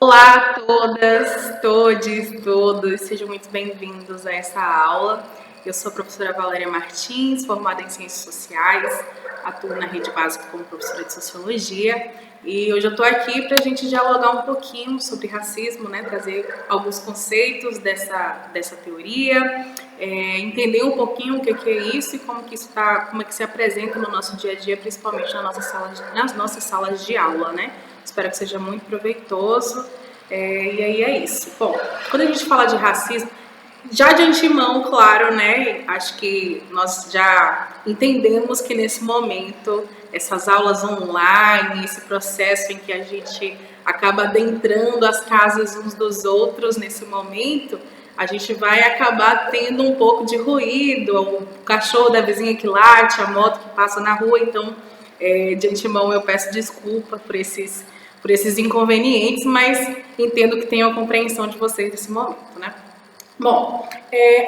Olá a todas, todos, sejam muito bem-vindos a essa aula. Eu sou a professora Valéria Martins, formada em Ciências Sociais, atuo na rede básica como professora de Sociologia e hoje eu estou aqui para a gente dialogar um pouquinho sobre racismo, né? Trazer alguns conceitos dessa teoria, entender um pouquinho o que é isso e como é que se apresenta no nosso dia a dia, principalmente nas nossas salas de aula, né? Espero que seja muito proveitoso. E aí é isso. Bom, quando a gente fala de racismo, já de antemão, claro, né? Acho que nós já entendemos que nesse momento, essas aulas online, esse processo em que a gente acaba adentrando as casas uns dos outros nesse momento, a gente vai acabar tendo um pouco de ruído, o cachorro da vizinha que late, a moto que passa na rua, então de antemão eu peço desculpa por esses inconvenientes, mas entendo que tenho a compreensão de vocês nesse momento, né? Bom,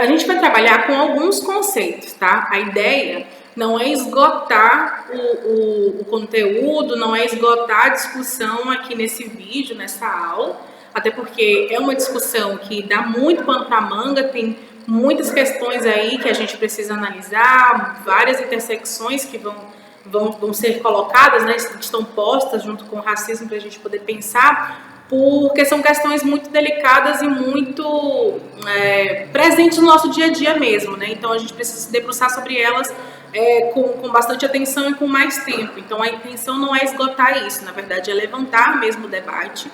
a gente vai trabalhar com alguns conceitos, tá? A ideia não é esgotar o conteúdo, não é esgotar a discussão aqui nesse vídeo, nessa aula, até porque é uma discussão que dá muito pano para manga, tem muitas questões aí que a gente precisa analisar, várias intersecções que vão ser colocadas, né, estão postas junto com o racismo para a gente poder pensar, porque são questões muito delicadas e muito presentes no nosso dia a dia mesmo, né? Então a gente precisa se debruçar sobre elas com bastante atenção e com mais tempo. Então a intenção não é esgotar isso, na verdade é levantar mesmo o debate,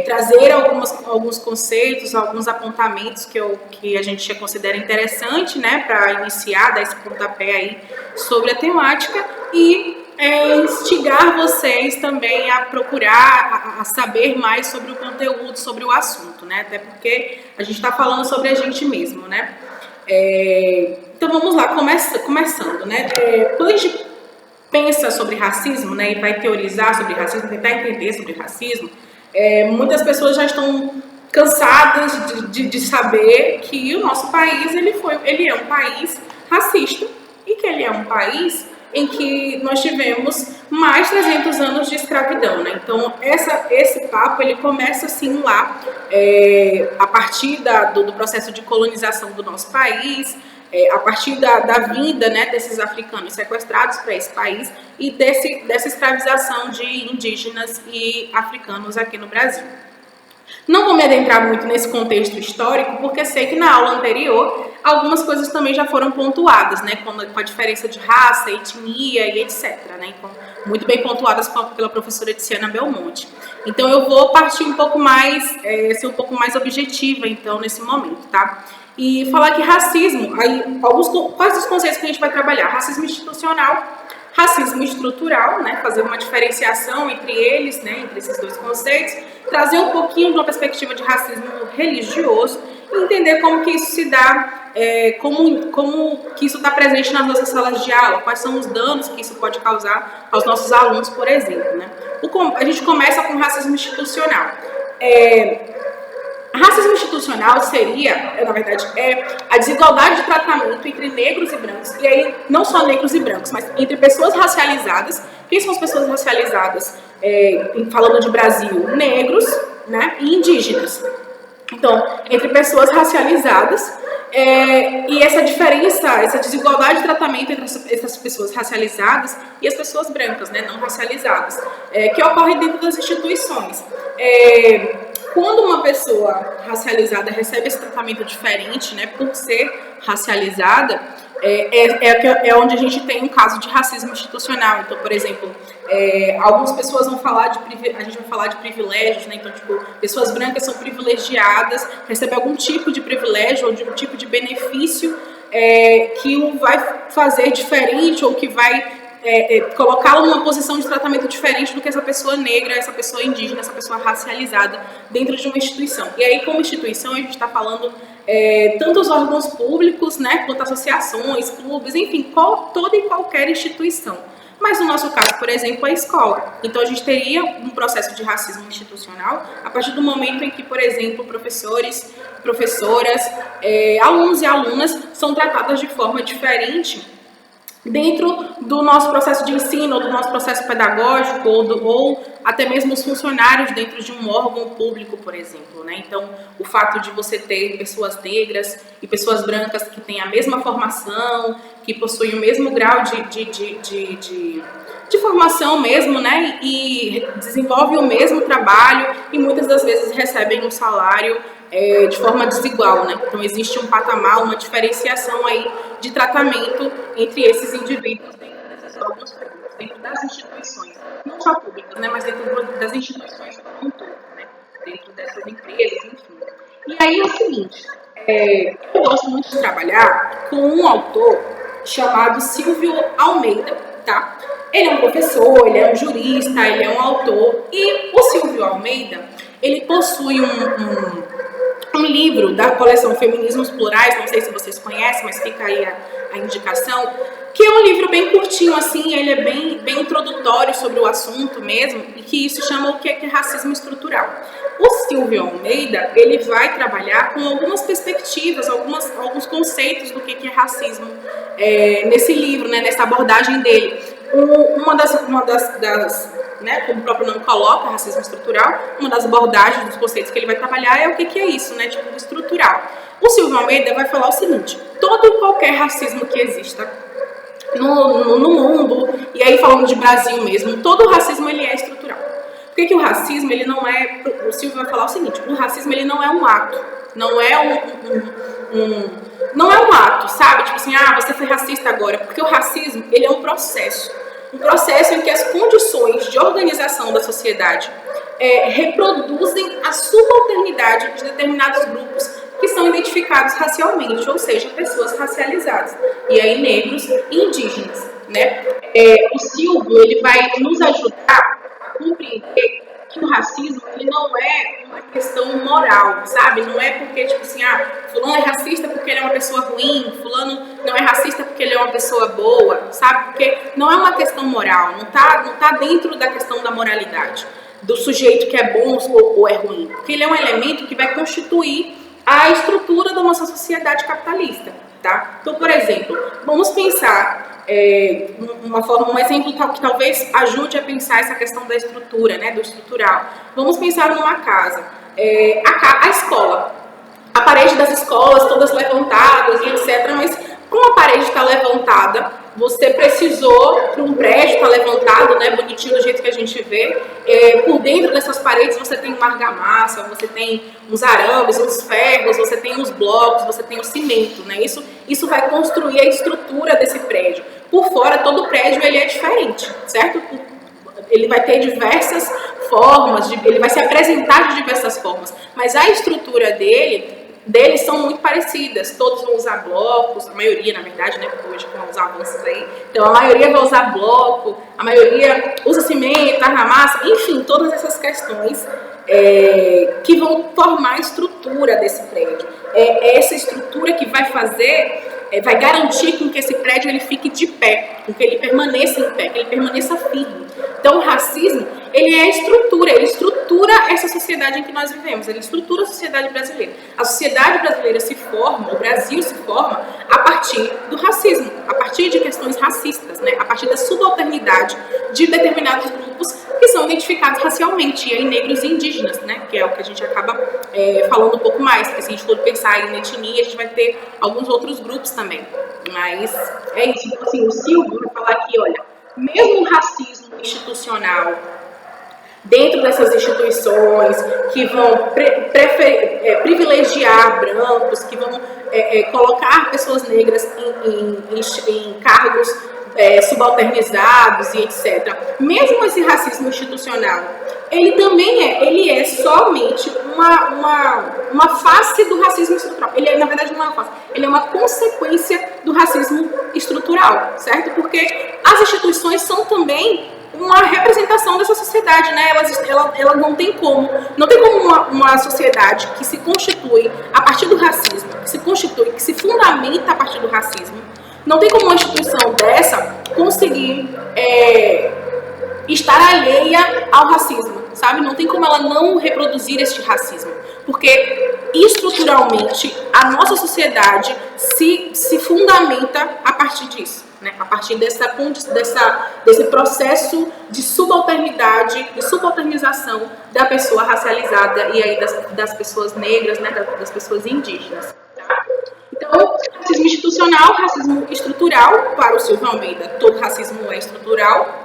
trazer alguns conceitos, alguns apontamentos que a gente considera interessante, né, para iniciar, dar esse pontapé aí sobre a temática e instigar vocês também a procurar, a saber mais sobre o conteúdo, sobre o assunto, né, até porque a gente está falando sobre a gente mesmo, né. Então vamos lá, começando, né, quando a gente pensa sobre racismo, né, e vai teorizar sobre racismo, tentar entender sobre racismo, muitas pessoas já estão cansadas de saber que o nosso país ele é um país racista e que ele é um país em que nós tivemos mais de 300 anos de escravidão, né? Então esse papo ele começa assim lá, a partir do processo de colonização do nosso país, a partir da vinda, né, desses africanos sequestrados para esse país e dessa escravização de indígenas e africanos aqui no Brasil. Não vou me adentrar muito nesse contexto histórico, porque sei que na aula anterior algumas coisas também já foram pontuadas, né, com a diferença de raça, etnia e etc. Né, então, muito bem pontuadas pela professora Tiziana Belmonte. Então eu vou partir um pouco mais, ser um pouco mais objetiva, então, nesse momento, tá? E falar que racismo, quais os conceitos que a gente vai trabalhar? Racismo institucional, racismo estrutural, né, fazer uma diferenciação entre eles, né, entre esses dois conceitos, trazer um pouquinho de uma perspectiva de racismo religioso e entender como que isso se dá, como que isso está presente nas nossas salas de aula, quais são os danos que isso pode causar aos nossos alunos, por exemplo, né. A gente começa com racismo institucional. Racismo institucional seria, na verdade, a desigualdade de tratamento entre negros e brancos, e aí não só negros e brancos, mas entre pessoas racializadas. Quem são as pessoas racializadas? Falando de Brasil, negros, né, e indígenas. Então, entre pessoas racializadas, e essa diferença, essa desigualdade de tratamento entre essas pessoas racializadas e as pessoas brancas, né, não racializadas, que ocorre dentro das instituições. Quando uma pessoa racializada recebe esse tratamento diferente, né, por ser racializada, é onde a gente tem um caso de racismo institucional. Então, por exemplo, algumas pessoas vão falar a gente vai falar de privilégios, né? Então, tipo, pessoas brancas são privilegiadas, recebem algum tipo de privilégio ou de um tipo de benefício que o vai fazer diferente ou que vai colocá-lo numa posição de tratamento diferente do que essa pessoa negra, essa pessoa indígena, essa pessoa racializada dentro de uma instituição. E aí, como instituição, a gente está falando tanto os órgãos públicos, né, quanto associações, clubes, enfim, toda e qualquer instituição. Mas no nosso caso, por exemplo, a escola. Então a gente teria um processo de racismo institucional a partir do momento em que, por exemplo, professores, professoras, alunos e alunas são tratadas de forma diferente dentro do nosso processo de ensino, ou do nosso processo pedagógico, ou até mesmo os funcionários dentro de um órgão público, por exemplo, né? Então, o fato de você ter pessoas negras e pessoas brancas que têm a mesma formação, que possuem o mesmo grau de formação mesmo, né? E desenvolvem o mesmo trabalho e muitas das vezes recebem um salário de forma desigual, né? Então existe um patamar, uma diferenciação aí de tratamento entre esses indivíduos dentro desses órgãos públicos, dentro das instituições, não só públicas, né? Mas dentro das instituições como um todo, né? Dentro dessas empresas, enfim. E aí é o seguinte, eu gosto muito de trabalhar com um autor chamado Silvio Almeida, tá? Ele é um professor, ele é um jurista, ele é um autor, e o Silvio Almeida, ele possui um livro da coleção Feminismos Plurais, não sei se vocês conhecem, mas fica aí a indicação, que é um livro bem curtinho, assim, ele é bem introdutório sobre o assunto mesmo, e que isso chama o que é racismo estrutural. O Silvio Almeida, ele vai trabalhar com algumas perspectivas, alguns conceitos do que é racismo nesse livro, né, nessa abordagem dele. Uma das né, como o próprio nome coloca, racismo estrutural, uma das abordagens dos conceitos que ele vai trabalhar é o que é isso, né, tipo estrutural. O Silvio Almeida vai falar o seguinte: todo e qualquer racismo que exista no mundo, e aí falando de Brasil mesmo, todo racismo ele é estrutural. Por que o racismo, ele não é, o Silvio vai falar o seguinte: o racismo ele não é um ato, não é não é um ato, sabe? Tipo assim, você foi racista agora, porque o racismo, ele é um processo em que as condições de organização da sociedade reproduzem a subalternidade de determinados grupos que são identificados racialmente, ou seja, pessoas racializadas, e aí negros e indígenas, né? O Silvio, ele vai nos ajudar a compreender que o racismo, ele não é uma questão moral, sabe? Não é porque, tipo assim, fulano é racista porque ele é uma pessoa ruim, fulano não é racista porque ele é uma pessoa boa, sabe? Porque não é uma questão moral, não tá dentro da questão da moralidade, do sujeito que é bom ou é ruim, porque ele é um elemento que vai constituir a estrutura da nossa sociedade capitalista, tá? Então, por exemplo, vamos pensar um exemplo que talvez ajude a pensar essa questão da estrutura, né, do estrutural. Vamos pensar numa casa, a escola, a parede das escolas todas levantadas e etc, mas como a parede está levantada, você precisou, para um prédio estar levantado, né, bonitinho do jeito que a gente vê, por dentro dessas paredes você tem uma argamassa, você tem uns arames, uns ferros, você tem os blocos, você tem o cimento, né? Isso vai construir a estrutura desse prédio. Por fora, todo prédio ele é diferente, certo? Ele vai ter diversas formas, ele vai se apresentar de diversas formas, mas a estrutura deles são muito parecidas, todos vão usar blocos, a maioria na verdade, né, porque hoje com os avanços aí, então a maioria vai usar bloco, a maioria usa cimento, argamassa, enfim, todas essas questões que vão formar a estrutura desse prédio. É essa estrutura que vai fazer, vai garantir com que esse prédio ele fique de pé, com que ele permaneça em pé, que ele permaneça firme. Então o racismo, ele é a estrutura, ele estrutura essa sociedade em que nós vivemos, ele estrutura a sociedade brasileira. A sociedade brasileira se forma, o Brasil se forma a partir do racismo, a partir de questões racistas, né? A partir da subalternidade de determinados grupos que são identificados racialmente, e aí negros e indígenas, né? Que é o que a gente acaba falando um pouco mais, porque se a gente for pensar em etnia, a gente vai ter alguns outros grupos também. Mas é isso, tipo assim, o Silvio vai falar aqui, olha, mesmo o racismo institucional, dentro dessas instituições que vão privilegiar brancos, que vão colocar pessoas negras em cargos subalternizados e etc. Mesmo esse racismo institucional, ele também é somente uma face do racismo estrutural. Ele na verdade, não é uma face, ele é uma consequência do racismo estrutural, certo? Porque as instituições são também uma representação dessa sociedade, né? Ela não tem como uma sociedade que se constitui a partir do racismo, que se fundamenta a partir do racismo, não tem como uma instituição dessa conseguir estar alheia ao racismo. sabe? Não tem como ela não reproduzir este racismo, porque estruturalmente a nossa sociedade se fundamenta a partir disso, né? A partir desse processo de subalternidade, de subalternização da pessoa racializada e aí das pessoas negras, né? Das pessoas indígenas. Então, racismo institucional, racismo estrutural, para o Silvio Almeida, todo racismo é estrutural.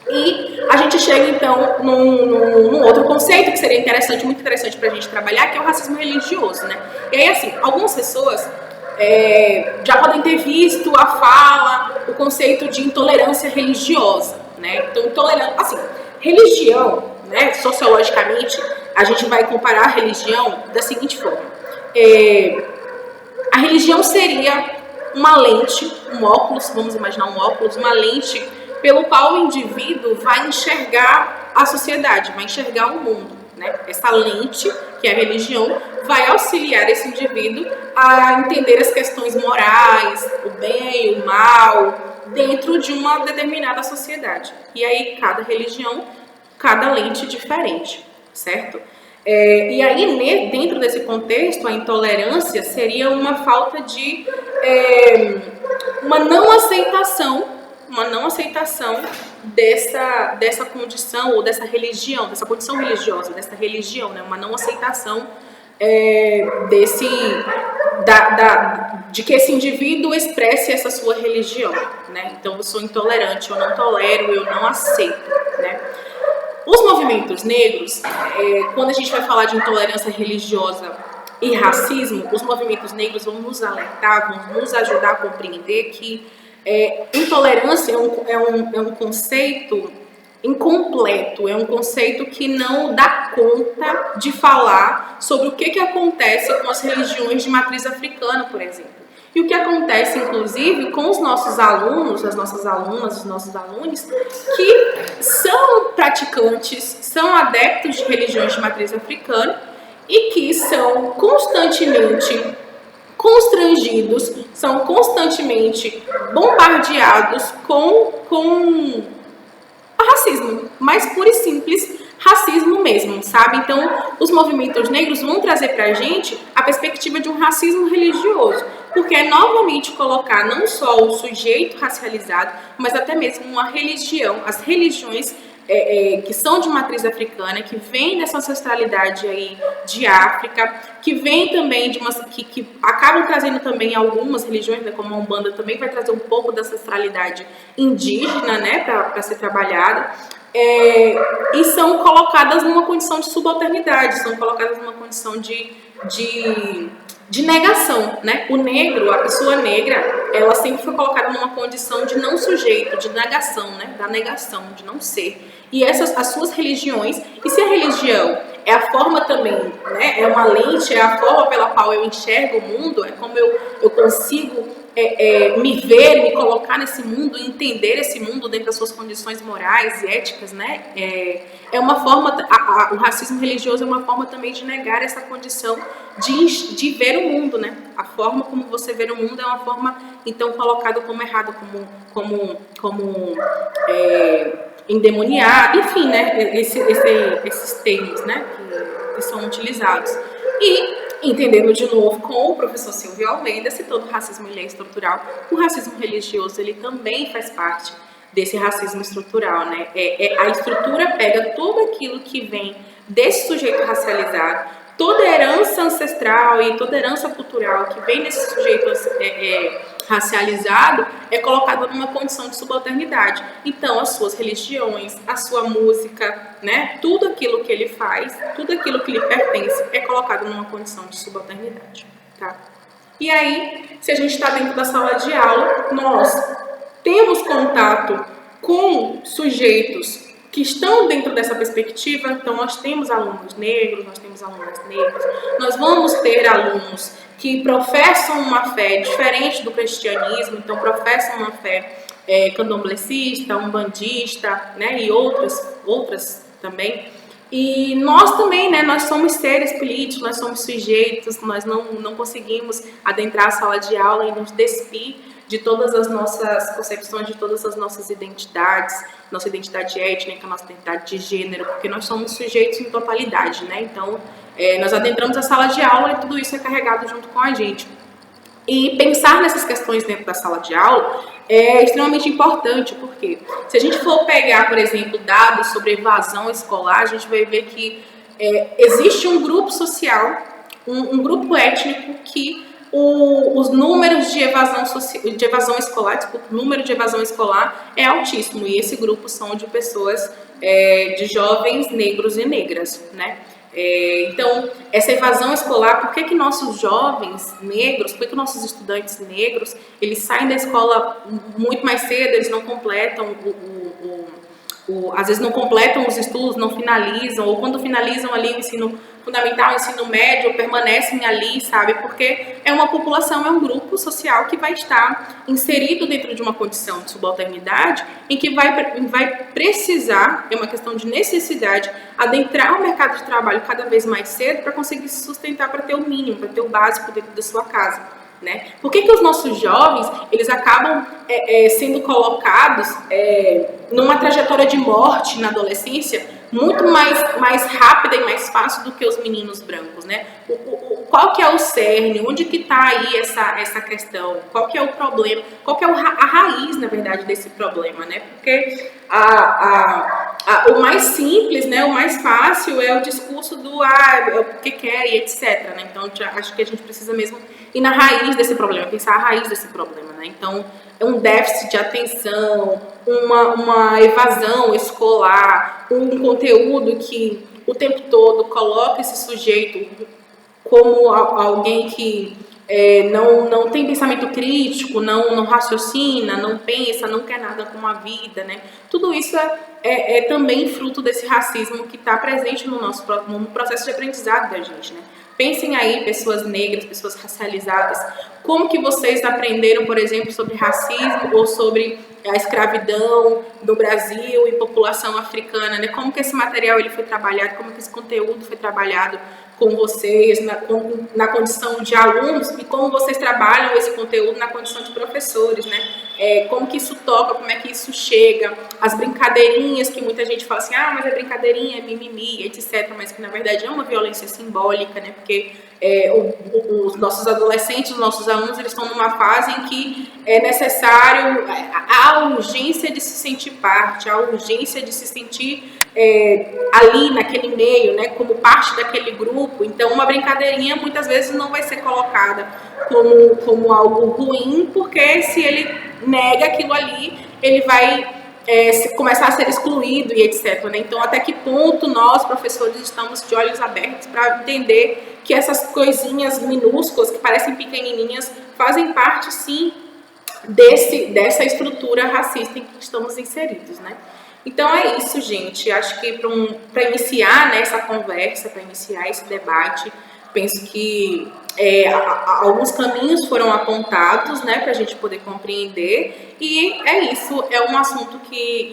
E a gente chega, então, num outro conceito que seria interessante, muito interessante para a gente trabalhar, que é o racismo religioso, né? E aí, assim, algumas pessoas já podem ter visto a fala, o conceito de intolerância religiosa, né? Então, assim, religião, né, sociologicamente, a gente vai comparar a religião da seguinte forma. A religião seria uma lente, um óculos, vamos imaginar um óculos, uma lente pelo qual o indivíduo vai enxergar a sociedade, vai enxergar o mundo, né? Essa lente, que é a religião, vai auxiliar esse indivíduo a entender as questões morais, o bem, o mal, dentro de uma determinada sociedade. E aí, cada religião, cada lente diferente, certo? E aí, dentro desse contexto, a intolerância seria uma falta de... uma não aceitação dessa condição ou dessa religião, dessa condição religiosa, dessa religião, né? Uma não aceitação de que esse indivíduo expresse essa sua religião, né? Então, eu sou intolerante, eu não tolero, eu não aceito, né? Os movimentos negros, quando a gente vai falar de intolerância religiosa e racismo, os movimentos negros vão nos alertar, vão nos ajudar a compreender que intolerância é um conceito incompleto, é um conceito que não dá conta de falar sobre o que acontece com as religiões de matriz africana, por exemplo. E o que acontece, inclusive, com os nossos alunos, as nossas alunas, os nossos alunos, que são praticantes, são adeptos de religiões de matriz africana e que são constantemente constrangidos, são constantemente bombardeados com racismo, mas puro e simples racismo mesmo, sabe? Então, os movimentos negros vão trazer pra gente a perspectiva de um racismo religioso, porque é novamente colocar não só o sujeito racializado, mas até mesmo uma religião, as religiões que são de matriz africana, que vem dessa ancestralidade aí de África, que vem também de que acabam trazendo também algumas religiões, né, como a Umbanda também vai trazer um pouco da ancestralidade indígena, né, para ser trabalhada, e são colocadas numa condição de subalternidade, são colocadas numa condição de negação, né? O negro, a pessoa negra, ela sempre foi colocada numa condição de não sujeito, de negação, né? Da negação, de não ser. E as suas religiões, e se a religião é a forma também, né? É uma lente, é a forma pela qual eu enxergo o mundo, é como eu consigo me ver, me colocar nesse mundo, entender esse mundo dentro das suas condições morais e éticas, né? É uma forma, o racismo religioso é uma forma também de negar essa condição de ver o mundo, né? A forma como você vê o mundo é uma forma, então, colocada como errada, como endemoniar, enfim, né? Esses termos, né? Que são utilizados. E, entendendo de novo com o professor Silvio Almeida, se todo racismo ele é estrutural, o racismo religioso ele também faz parte desse racismo estrutural, né? A estrutura pega tudo aquilo que vem desse sujeito racializado, toda herança ancestral e toda herança cultural que vem desse sujeito racializado é colocada numa condição de subalternidade. Então, as suas religiões, a sua música, né? Tudo aquilo que ele faz, tudo aquilo que lhe pertence é colocado numa condição de subalternidade, tá? E aí, se a gente está dentro da sala de aula, nós temos contato com sujeitos que estão dentro dessa perspectiva, então nós temos alunos negros, nós temos alunas negras, nós vamos ter alunos que professam uma fé diferente do cristianismo, então professam uma fé candomblessista, umbandista, né, e outras também. E nós também, né, nós somos seres políticos, nós somos sujeitos, nós não conseguimos adentrar a sala de aula e nos despir de todas as nossas concepções, de todas as nossas identidades, nossa identidade étnica, nossa identidade de gênero, porque nós somos sujeitos em totalidade, né? Então, nós adentramos a sala de aula e tudo isso é carregado junto com a gente. E pensar nessas questões dentro da sala de aula é extremamente importante, porque se a gente for pegar, por exemplo, dados sobre evasão escolar, a gente vai ver que existe um grupo social, um grupo étnico que os números de evasão escolar, desculpa, o número de evasão escolar é altíssimo, e esse grupo são de pessoas, de jovens negros e negras, né? Então, essa evasão escolar, por que nossos jovens negros, por que nossos estudantes negros, eles saem da escola muito mais cedo, eles não completam às vezes não completam os estudos, não finalizam, ou quando finalizam ali o ensino fundamental, o ensino médio, permanecem ali, sabe? Porque é uma população, é um grupo social que vai estar inserido dentro de uma condição de subalternidade em que vai precisar, é uma questão de necessidade, adentrar o mercado de trabalho cada vez mais cedo para conseguir se sustentar, para ter o mínimo, para ter o básico dentro da sua casa. Né? Por que os nossos jovens eles acabam sendo colocados numa trajetória de morte na adolescência muito mais rápida e mais fácil do que os meninos brancos, né? Qual que é o cerne? Onde que está aí essa questão? Qual que é o problema? Qual que é a raiz, na verdade, desse problema, né? Porque o mais simples, né, o mais fácil é o discurso do o que quer e etc, né? Então, acho que a gente precisa mesmo ir na raiz desse problema, pensar a raiz desse problema, né? Então, é um déficit de atenção, uma evasão escolar, um conteúdo que o tempo todo coloca esse sujeito como alguém que não tem pensamento crítico, não raciocina, não pensa, não quer nada com a vida, né? Tudo isso é também fruto desse racismo que está presente no processo de aprendizado da gente, né? Pensem aí, pessoas negras, pessoas racializadas, como que vocês aprenderam, por exemplo, sobre racismo ou sobre a escravidão no Brasil e população africana, né? Como que esse material ele foi trabalhado, como que esse conteúdo foi trabalhado com vocês, na condição de alunos, e como vocês trabalham esse conteúdo na condição de professores, né? Como que isso toca, como é que isso chega, as brincadeirinhas que muita gente fala assim, mas é brincadeirinha, é mimimi, etc., mas que na verdade é uma violência simbólica, né? Porque os nossos adolescentes, os nossos alunos, eles estão numa fase em que é necessário a urgência de se sentir parte, a urgência de se sentir ali naquele meio, né, como parte daquele grupo. Então, uma brincadeirinha muitas vezes não vai ser colocada como algo ruim, porque se ele nega aquilo ali, ele vai começar a ser excluído e etc, né? Então, até que ponto nós, professores, estamos de olhos abertos para entender que essas coisinhas minúsculas, que parecem pequenininhas, fazem parte, sim, dessa estrutura racista em que estamos inseridos, né? Então é isso, gente. Acho que para iniciar, né, essa conversa, para iniciar esse debate, penso que alguns caminhos foram apontados, né, para a gente poder compreender, e é isso, é um assunto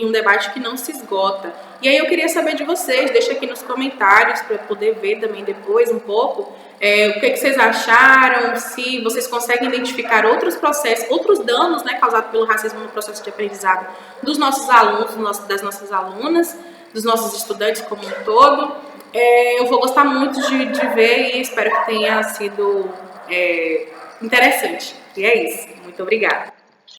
um debate que não se esgota. E aí eu queria saber de vocês, deixa aqui nos comentários para poder ver também depois um pouco o que vocês acharam, se vocês conseguem identificar outros processos, outros danos, né, causados pelo racismo no processo de aprendizado dos nossos alunos, das nossas alunas, dos nossos estudantes como um todo. Eu vou gostar muito de ver e espero que tenha sido interessante. E é isso. Muito obrigada.